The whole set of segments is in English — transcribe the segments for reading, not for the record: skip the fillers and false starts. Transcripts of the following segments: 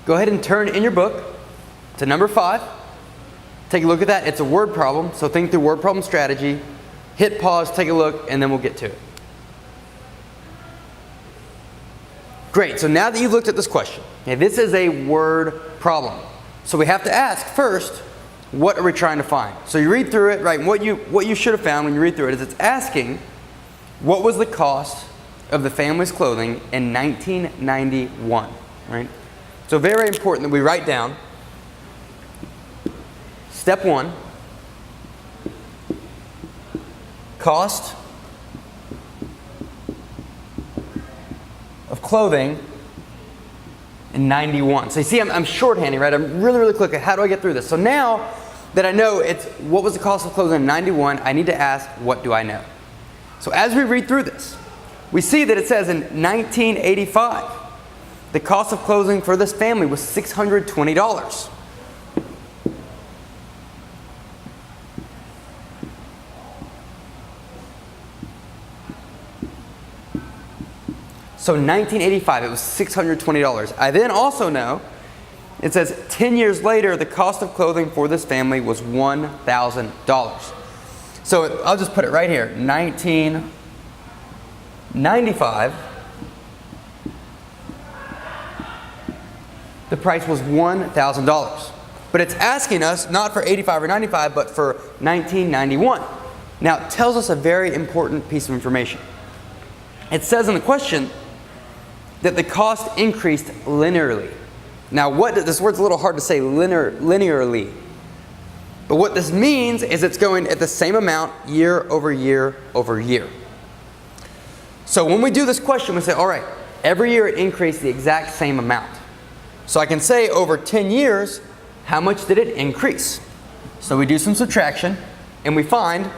go ahead and turn in your book to number 5. Take a look at that. It's a word problem, so think through word problem strategy. Hit pause, take a look, and then we'll get to it. Great, so now that you've looked at this question, okay, this is a word problem. So we have to ask first, what are we trying to find? So you read through it, right? And what you should have found when you read through it is it's asking, what was the cost of the family's clothing in 1991, right? So very important that we write down, step 1, cost of clothing in 91. So you see, I'm shorthanding, right? I'm really quick. How do I get through this? So now that I know it's what was the cost of clothing in 91, I need to ask, what do I know? So as we read through this, we see that it says in 1985, the cost of clothing for this family was $620. So 1985, it was $620. I then also know, it says 10 years later, the cost of clothing for this family was $1,000. So I'll just put it right here, 1995, the price was $1,000. But it's asking us not for 85 or 95, but for 1991. Now, it tells us a very important piece of information. It says in the question that the cost increased linearly. Now, this word's a little hard to say, linearly. But what this means is it's going at the same amount year over year over year. So when we do this question, we say, all right, every year it increased the exact same amount. So I can say over 10 years, how much did it increase? So we do some subtraction, and we find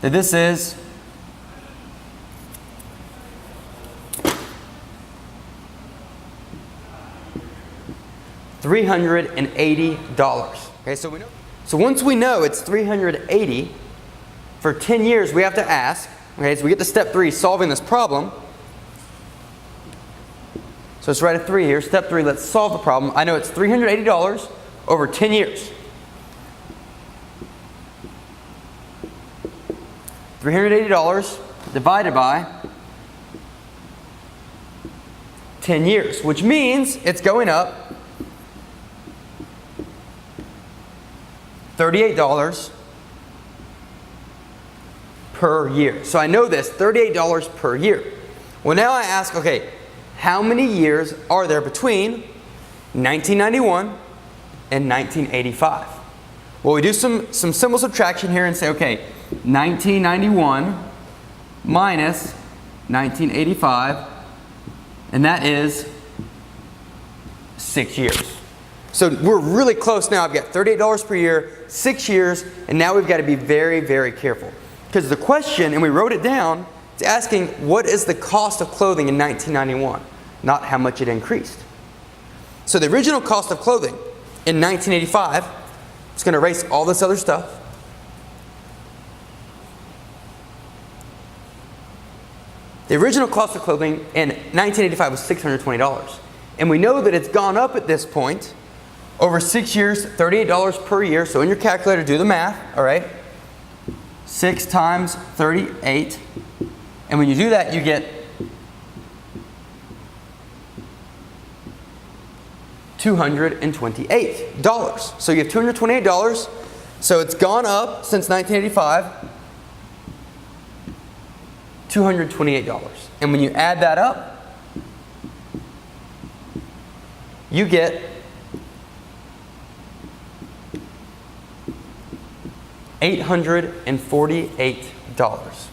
that this is $380. Okay, so we know. So once we know it's $380 for 10 years, we have to ask. Okay, so we get to step 3, solving this problem. So let's write a 3 here. Step 3, let's solve the problem. I know it's $380 over 10 years. $380 divided by 10 years, which means it's going up $38 per year. So I know this, $38 per year. Well, now I ask, okay, how many years are there between 1991 and 1985? Well, we do some simple subtraction here and say, okay, 1991 minus 1985, and that is 6 years. So we're really close now. I've got $38 per year, 6 years, and now we've got to be very careful. Because the question, and we wrote it down, it's asking what is the cost of clothing in 1991, not how much it increased. So the original cost of clothing in 1985, it's going to erase all this other stuff. The original cost of clothing in 1985 was $620. And we know that it's gone up at this point over 6 years, $38 per year. So in your calculator, do the math, all right? 6 times 38. And when you do that, you get $228. So you have $228. So it's gone up since 1985. $228. And when you add that up, you get $848.